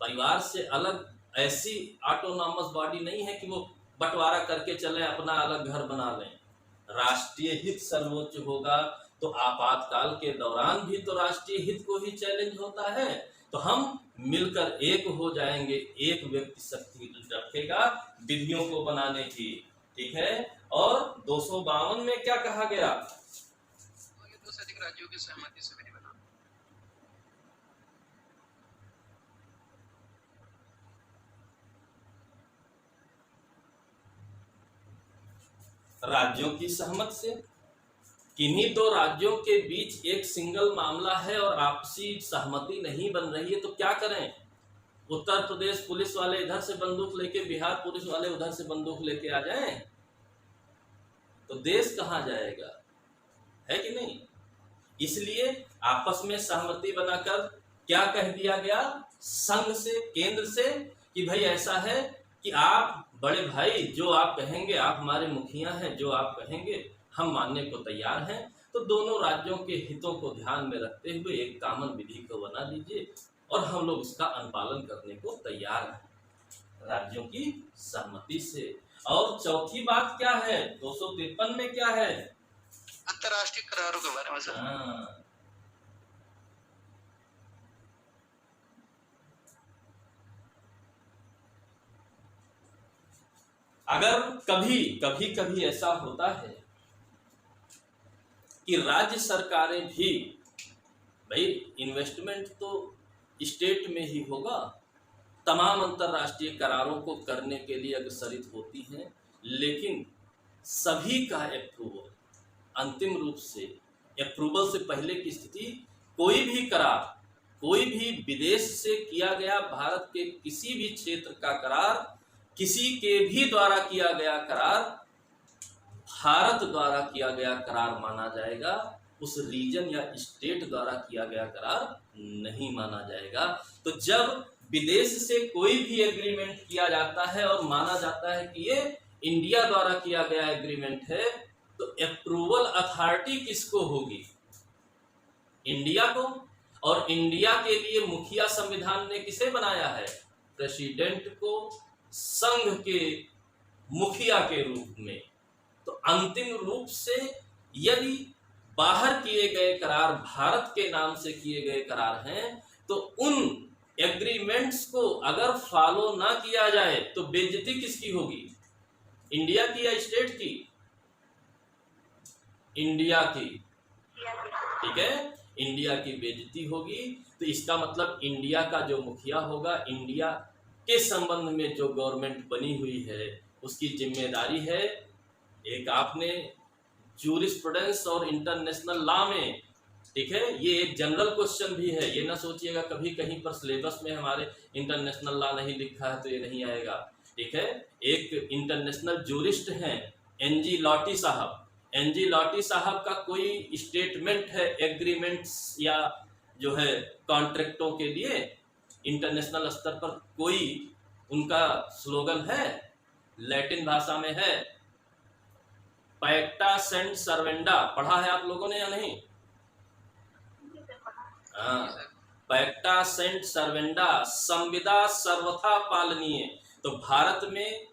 परिवार से अलग ऐसी ऑटोनॉमस बॉडी नहीं है कि वो बंटवारा करके चले, अपना अलग घर बना लें। राष्ट्रीय हित सर्वोच्च होगा, तो आपातकाल के दौरान भी तो राष्ट्रीय हित को ही चैलेंज होता है। तो हम मिलकर एक हो जाएंगे, एक व्यक्ति शक्ति रखेगा विधियों को बनाने की। ठीक है, और 252 में क्या कहा गया? तो ये 2 से अधिक राज्यों की सहमति से विधि बना। राज्यों की सहमति से। किन्हीं 2 राज्यों के बीच एक सिंगल मामला है और आपसी सहमति नहीं बन रही है, तो क्या करें? उत्तर प्रदेश पुलिस वाले इधर से बंदूक लेके, बिहार पुलिस वाले उधर से बंदूक लेके आ जाएं, तो देश कहां जाएगा? है कि नहीं? इसलिए आपस में सहमति बनाकर क्या कह दिया गया संघ से, केंद्र से, कि भाई ऐसा है कि आप बड़े भाई जो आप कहेंगे, आप हमारे मुखिया हैं, जो आप कहेंगे हम मानने को तैयार हैं। तो दोनों राज्यों के हितों को ध्यान में रखते हुए एक कॉमन विधि को बना लीजिए और हम लोग इसका अनुपालन करने को तैयार हैं, राज्यों की सहमति से। और चौथी बात क्या है 253 में? क्या है? अंतर्राष्ट्रीय करारों के बारे में सर। अगर कभी ऐसा होता है कि राज्य सरकारें भी, भाई इन्वेस्टमेंट तो स्टेट में ही होगा, तमाम अंतर्राष्ट्रीय करारों को करने के लिए अग्रसरित होती हैं, लेकिन सभी का अप्रूवल, अंतिम रूप से अप्रूवल से पहले की स्थिति, कोई भी करार, कोई भी विदेश से किया गया भारत के किसी भी क्षेत्र का करार, किसी के भी द्वारा किया गया करार भारत द्वारा किया गया करार माना जाएगा, उस रीजन या स्टेट द्वारा किया गया करार नहीं माना जाएगा। तो जब विदेश से कोई भी एग्रीमेंट किया जाता है और माना जाता है कि ये इंडिया द्वारा किया गया एग्रीमेंट है, तो अप्रूवल अथॉरिटी किसको होगी? इंडिया को, और इंडिया के लिए मुखिया संविधान ने किसे बनाया है? प्रेसिडेंट को संघ के मुखिया के रूप में। तो अंतिम रूप से यदि बाहर किए गए करार भारत के नाम से किए गए करार हैं, तो उन एग्रीमेंट्स को अगर फॉलो ना किया जाए तो बेइज्जती किसकी होगी? इंडिया की या स्टेट की? इंडिया की, ठीक है, इंडिया की बेइज्जती होगी। तो इसका मतलब इंडिया का जो मुखिया होगा, इंडिया के संबंध में जो गवर्नमेंट बनी हुई है उसकी जिम्मेदारी है। एक आपने जूरिस्प्रूडेंस और इंटरनेशनल लॉ में, ठीक है, ये एक जनरल क्वेश्चन भी है, ये ना सोचिएगा कभी कहीं पर सिलेबस में हमारे इंटरनेशनल लॉ नहीं लिखा है तो ये नहीं आएगा, ठीक है। एक इंटरनेशनल जूरिस्ट हैं एनजी लॉटी साहब। एनजी लॉटी साहब का कोई स्टेटमेंट है एग्रीमेंट्स या जो है कॉन्ट्रैक्टों के लिए इंटरनेशनल स्तर पर, कोई उनका स्लोगन है, लैटिन भाषा में है, पैक्टा सेंट सर्वेंडा। पढ़ा है आप लोगों ने या नहीं? हाँ, पैक्टा सेंट सर्वेंडा, संविदा सर्वथा पालनीय। तो भारत में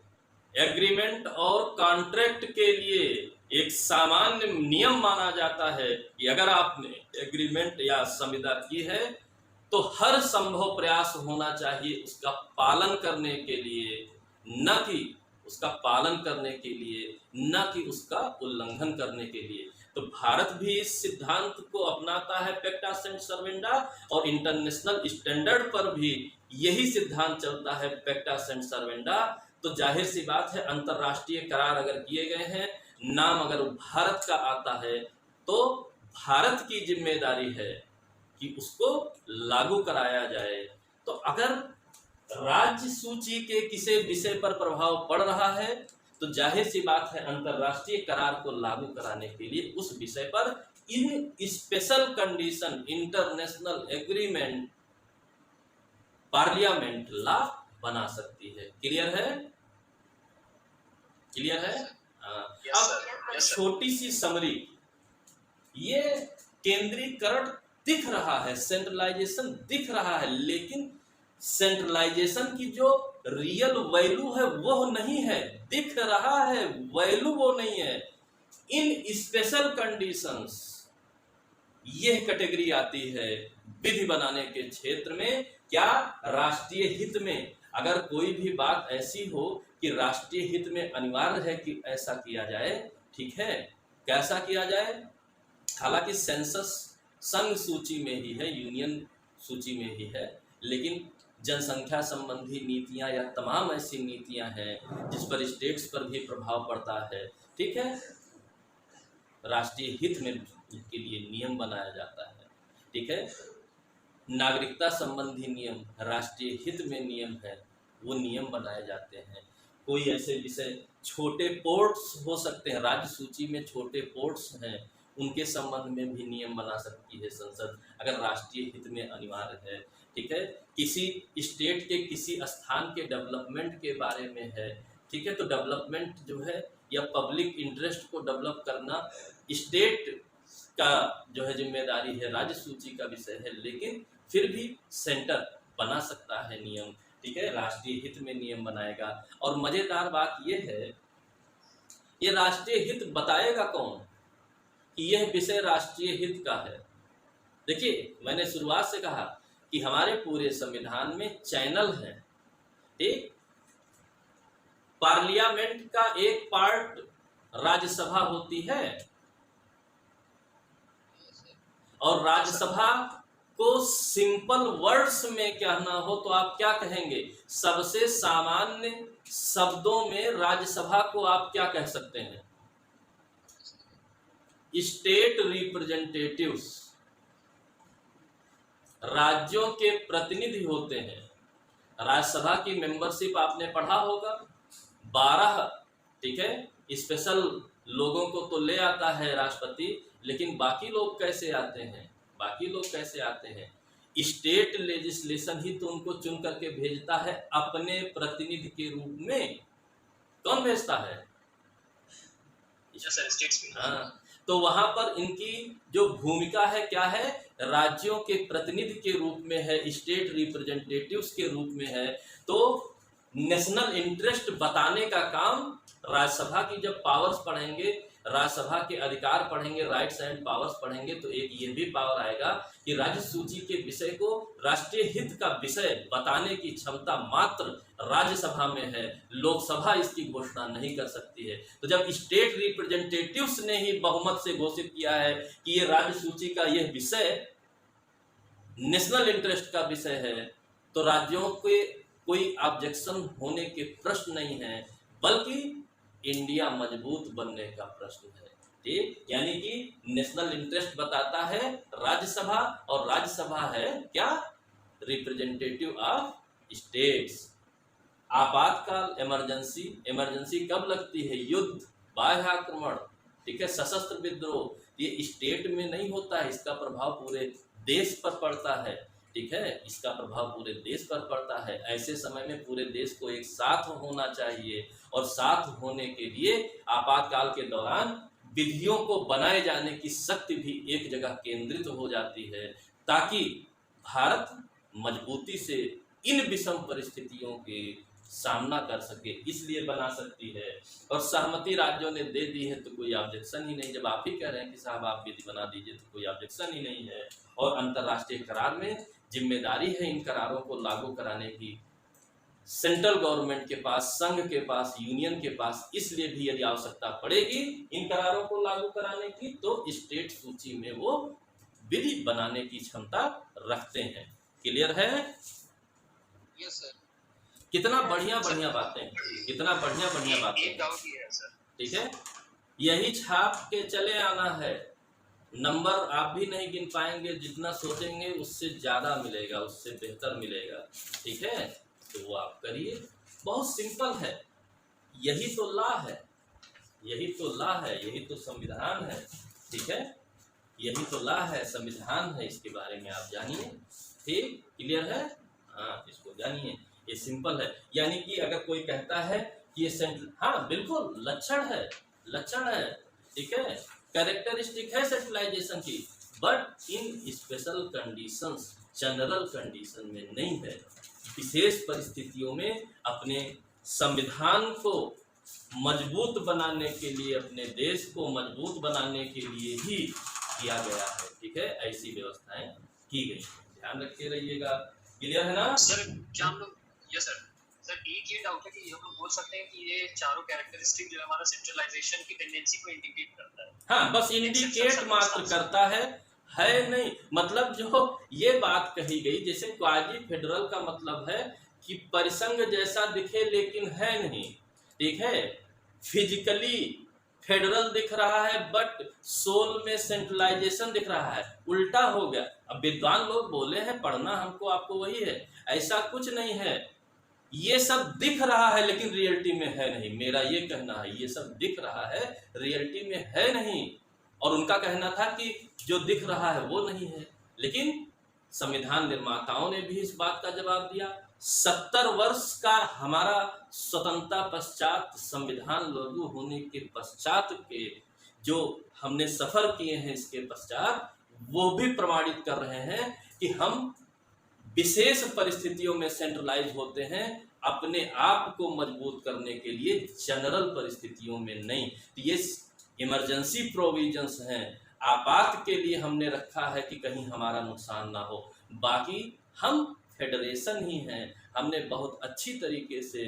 एग्रीमेंट और कॉन्ट्रैक्ट के लिए एक सामान्य नियम माना जाता है कि अगर आपने एग्रीमेंट या संविदा की है तो हर संभव प्रयास होना चाहिए उसका पालन करने के लिए, न कि उसका पालन करने के लिए, न कि उसका उल्लंघन करने के लिए। तो भारत भी इस सिद्धांत को अपनाता है, पैक्टा सेंट सर्वेंडा, और इंटरनेशनल स्टैंडर्ड पर भी यही सिद्धांत चलता है, पैक्टा सेंट सर्वेंडा। तो जाहिर सी बात है अंतर्राष्ट्रीय करार अगर किए गए हैं, नाम अगर भारत का आता है, तो भारत की जिम्मेदारी है कि उसको लागू कराया जाए। तो अगर राज्य सूची के किसी विषय पर प्रभाव पड़ रहा है तो जाहिर सी बात है अंतर्राष्ट्रीय करार को लागू कराने के लिए उस विषय पर in special condition international agreement parliament law बना सकती है। क्लियर है? क्लियर है? अब छोटी सी समरी, ये केंद्रीकरण दिख रहा है, सेंट्रलाइजेशन दिख रहा है, लेकिन सेंट्रलाइजेशन की जो रियल वैल्यू है वो नहीं है। दिख रहा है, वैल्यू वो नहीं है। इन स्पेशल कंडीशंस ये कैटेगरी आती है विधि बनाने के क्षेत्र में। क्या? राष्ट्रीय हित में। अगर कोई भी बात ऐसी हो कि राष्ट्रीय हित में अनिवार्य है कि ऐसा किया जाए, ठीक है, कैसा किया जाए? हालांकि सेंसस संघ सूची में ही है, यूनियन सूची में ही है, लेकिन जनसंख्या संबंधी नीतियां या तमाम ऐसी नीतियां हैं जिस पर स्टेट्स पर भी प्रभाव पड़ता है, ठीक है, राष्ट्रीय हित में के लिए नियम बनाया जाता है, ठीक है। नागरिकता संबंधी नियम राष्ट्रीय हित में नियम है, वो नियम बनाए जाते हैं। कोई ऐसे विषय, छोटे पोर्ट्स हो सकते हैं, राज्य सूची में छोटे पोर्ट्स हैं, उनके संबंध में भी नियम बना सकती है संसद, अगर राष्ट्रीय हित में अनिवार्य है, ठीक है। किसी स्टेट के किसी स्थान के डेवलपमेंट के बारे में है, ठीक है, तो डेवलपमेंट जो है या पब्लिक इंटरेस्ट को डेवलप करना स्टेट का जो है जिम्मेदारी है, राज्य सूची का विषय है, लेकिन फिर भी सेंटर बना सकता है नियम, ठीक है, राष्ट्रीय हित में नियम बनाएगा। और मजेदार बात यह है, ये राष्ट्रीय हित बताएगा कौन कि यह विषय राष्ट्रीय हित का है? देखिए, मैंने शुरुआत से कहा कि हमारे पूरे संविधान में चैनल है, ठीक। पार्लियामेंट का एक पार्ट राज्यसभा होती है, और राज्यसभा को सिंपल वर्ड्स में कहना हो तो आप क्या कहेंगे? सबसे सामान्य शब्दों में राज्यसभा को आप क्या कह सकते हैं? स्टेट रिप्रेजेंटेटिव्स, राज्यों के प्रतिनिधि होते हैं। राज्यसभा की मेंबरशिप आपने पढ़ा होगा, 12, ठीक है, स्पेशल लोगों को तो ले आता है राष्ट्रपति, लेकिन बाकी लोग कैसे आते हैं? बाकी लोग कैसे आते हैं? स्टेट लेजिस्लेशन ही तो उनको चुन करके भेजता है अपने प्रतिनिधि के रूप में। कौन भेजता है? स्टेट्स में। हाँ, तो वहां पर इनकी जो भूमिका है क्या है, राज्यों के प्रतिनिधि के रूप में है, स्टेट रिप्रेजेंटेटिव्स के रूप में है। तो नेशनल इंटरेस्ट बताने का काम राज्यसभा की जब पावर्स पढ़ेंगे, राज्यसभा के अधिकार पढ़ेंगे, राइट्स एंड पावर्स पढ़ेंगे, तो एक ये भी पावर आएगा कि राज्य सूची के विषय को राष्ट्रीय हित का विषय बताने की क्षमता मात्र राज्यसभा में है, लोकसभा इसकी घोषणा नहीं कर सकती है। तो जब स्टेट रिप्रेजेंटेटिव्स ने ही बहुमत से घोषित किया है कि ये राज्य सूची का यह विषय नेशनल इंटरेस्ट का विषय है, तो राज्यों के कोई ऑब्जेक्शन होने के प्रश्न नहीं है, बल्कि इंडिया मजबूत बनने का प्रश्न है। ठीक, यानी कि नेशनल इंटरेस्ट बताता है राज्यसभा, और राज्यसभा है क्या, रिप्रेजेंटेटिव ऑफ स्टेट्स। आपातकाल, इमरजेंसी, इमरजेंसी कब लगती है, युद्ध, बाह्य आक्रमण, ठीक है, सशस्त्र विद्रोह, ये स्टेट में नहीं होता है, इसका प्रभाव पूरे देश पर पड़ता है। ठीक है, इसका प्रभाव पूरे देश पर पड़ता है। ऐसे समय में पूरे देश को एक साथ होना चाहिए, और साथ होने के लिए आपातकाल के दौरान विधियों को बनाए जाने की शक्ति भी एक जगह केंद्रित हो जाती है, ताकि भारत मजबूती से इन विषम परिस्थितियों के सामना कर सके, इसलिए बना सकती है। और सहमति राज्यों ने दे दी है, तो कोई ऑब्जेक्शन ही नहीं। जब आप ही कह रहे हैं कि साहब आप विधि बना दीजिए, तो कोई ऑब्जेक्शन ही नहीं है। और अंतर्राष्ट्रीय करार में जिम्मेदारी है इन करारों को लागू कराने की सेंट्रल गवर्नमेंट के पास, संघ के पास, यूनियन के पास। इसलिए भी यदि आवश्यकता पड़ेगी इन करारों को लागू कराने की, तो स्टेट सूची में वो विधि बनाने की क्षमता रखते हैं। क्लियर है? Yes sir. कितना बढ़िया बढ़िया बातें, कितना बढ़िया बढ़िया बातें। एक डाउट ये है सर। ठीक है, यही छाप के चले आना है। नंबर आप भी नहीं गिन पाएंगे, जितना सोचेंगे उससे ज़्यादा मिलेगा, उससे बेहतर मिलेगा। ठीक है, तो वो आप करिए, बहुत सिंपल है। यही तो लॉ है, यही तो लॉ है, यही तो संविधान है। ठीक है, यही तो लॉ है, संविधान है, इसके बारे में आप जानिए। ठीक, क्लियर है? हाँ, इसको जानिए, ये सिंपल है। यानी कि अगर कोई कहता है कि ये सेंट्रल, हाँ बिल्कुल लक्षण है, लक्षण है, ठीक है, कैरेक्टरिस्टिक है सेंट्रलाइजेशन की, but in special conditions, general condition में नहीं है। विशेष परिस्थितियों में अपने संविधान को मजबूत बनाने के लिए, अपने देश को मजबूत बनाने के लिए ही किया गया है। ठीक है, ऐसी व्यवस्थाएं की गई, ध्यान रखे रहिएगा। क्लियर है ना सर? क्या हम लोग, यस सर। सर एक ये डाउट है कि हम लोग बोल सकते हैं कि ये चारों कैरेक्टरिस्टिक जो है हमारा सेंट्रलाइजेशन की टेंडेंसी को इंडिकेट करता है। हाँ, बस इंडिकेट मात्र करता है नहीं। मतलब जो ये बात कही गई, जैसे क्वाजी फेडरल का मतलब है कि परिसंघ जैसा दिखे लेकिन है नहीं। ठीक है, फिजिकली फेडरल दिख रहा है बट सोल में सेंट्रलाइजेशन दिख रहा है, उल्टा हो गया। अब विद्वान लोग बोले हैं, पढ़ना हमको आपको वही है, ऐसा कुछ नहीं है। ये सब दिख रहा है लेकिन रियलिटी में है नहीं, मेरा ये कहना है। ये सब दिख रहा है, रियलिटी में है नहीं। और उनका कहना था कि जो दिख रहा है वो नहीं है। लेकिन संविधान निर्माताओं ने भी इस बात का जवाब दिया। 70 वर्ष का हमारा स्वतंत्रता पश्चात, संविधान लागू होने के पश्चात के जो हमने सफर किए हैं, इसके पश्चात वो भी प्रमाणित कर रहे हैं कि हम विशेष परिस्थितियों में सेंट्रलाइज होते हैं, अपने आप को मजबूत करने के लिए, जनरल परिस्थितियों में नहीं। तो ये इमरजेंसी प्रोविजंस हैं, आपात के लिए हमने रखा है कि कहीं हमारा नुकसान ना हो। बाकी हम फेडरेशन ही हैं, हमने बहुत अच्छी तरीके से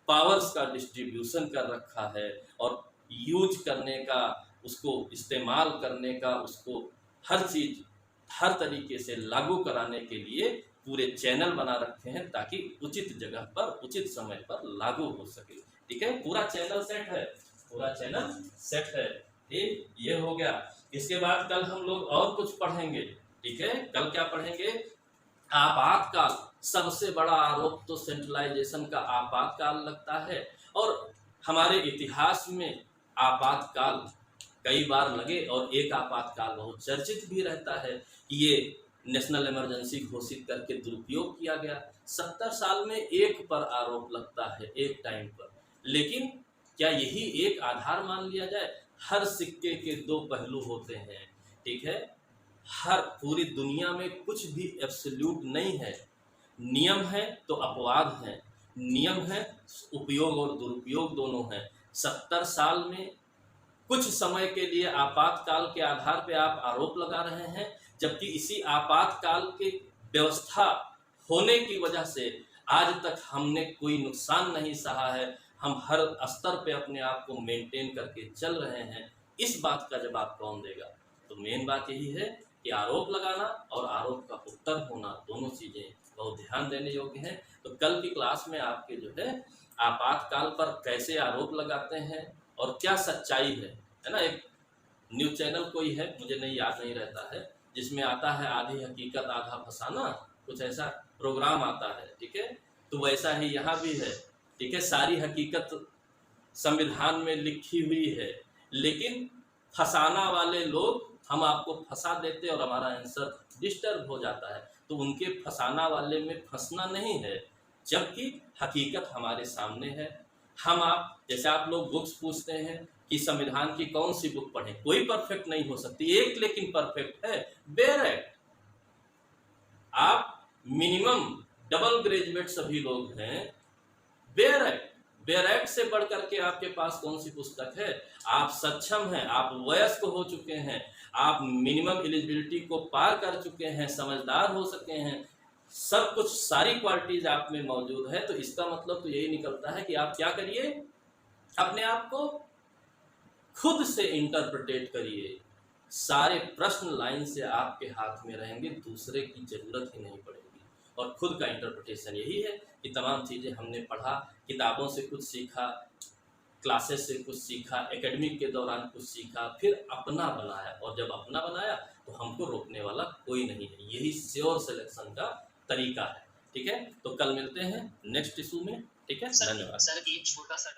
पावर्स का डिस्ट्रीब्यूशन कर रखा है, और यूज करने का, उसको इस्तेमाल करने का, उसको हर चीज़ हर तरीके से लागू कराने के लिए पूरे चैनल बना रखे हैं, ताकि उचित जगह पर उचित समय पर लागू हो सके। ठीक है, पूरा चैनल सेट है, पूरा चैनल सेट है। ठीक, ये हो गया। इसके बाद कल हम लोग और कुछ पढ़ेंगे। ठीक है, कल क्या पढ़ेंगे? आपातकाल। सबसे बड़ा आरोप तो सेंट्रलाइजेशन का आपातकाल लगता है, और हमारे इतिहास में आपातकाल कई बार लगे, और एक आपातकाल बहुत चर्चित भी रहता है कि ये नेशनल इमरजेंसी घोषित करके दुरुपयोग किया गया। 70 साल में एक पर आरोप लगता है, एक टाइम पर। लेकिन क्या यही एक आधार मान लिया जाए? हर सिक्के के दो पहलू होते हैं, ठीक है। हर पूरी दुनिया में कुछ भी एब्सोल्यूट नहीं है। नियम है तो अपवाद है, नियम है उपयोग और दुरुपयोग दोनों हैं। 70 साल में कुछ समय के लिए आपातकाल के आधार पे आप आरोप लगा रहे हैं, जबकि इसी आपातकाल की व्यवस्था होने की वजह से आज तक हमने कोई नुकसान नहीं सहा है। हम हर स्तर पे अपने आप को मेंटेन करके चल रहे हैं। इस बात का जवाब कौन देगा? तो मेन बात यही है कि आरोप लगाना और आरोप का उत्तर होना, दोनों चीज़ें बहुत ध्यान देने योग्य हैं। तो कल की क्लास में आपके जो है आपातकाल पर कैसे आरोप लगाते हैं और क्या सच्चाई है ना। एक न्यूज़ चैनल कोई है, मुझे नहीं याद नहीं रहता है, जिसमें आता है आधी हकीकत आधा फसाना, कुछ ऐसा प्रोग्राम आता है, ठीक है। तो वैसा ही यहाँ भी है, ठीक है। सारी हकीकत संविधान में लिखी हुई है, लेकिन फसाना वाले लोग हम आपको फंसा देते और हमारा आंसर डिस्टर्ब हो जाता है। तो उनके फंसाना वाले में फंसना नहीं है, जबकि हकीकत हमारे सामने है। हम आप जैसे आप लोग बुक्स पूछते हैं कि संविधान की कौन सी बुक पढ़ें, कोई परफेक्ट नहीं हो सकती, एक लेकिन परफेक्ट है, बेयर एक्ट। आप मिनिमम डबल ग्रेजुएट सभी लोग हैं, बेयर एक्ट, बेयर एक्ट से बढ़ करके आपके पास कौन सी पुस्तक है? आप सक्षम हैं, आप वयस्क हो चुके हैं, आप मिनिमम एलिजिबिलिटी को पार कर चुके हैं, समझदार हो सके हैं, सब कुछ सारी क्वालिटीज आप में मौजूद है। तो इसका मतलब तो यही निकलता है कि आप क्या करिए, अपने आप को खुद से इंटरप्रिटेट करिए। सारे प्रश्न लाइन से आपके हाथ में रहेंगे, दूसरे की जरूरत ही नहीं पड़ेगी। और खुद का इंटरप्रिटेशन यही है कि तमाम चीज़ें हमने पढ़ा, किताबों से कुछ सीखा, क्लासेस से कुछ सीखा, एकेडमिक के दौरान कुछ सीखा, फिर अपना बनाया। और जब अपना बनाया तो हमको रोकने वाला कोई नहीं है। यही श्योर सिलेक्शन का तरीका है, ठीक है। तो कल मिलते हैं नेक्स्ट इशू में, ठीक है। धन्यवाद सर एक छोटा सा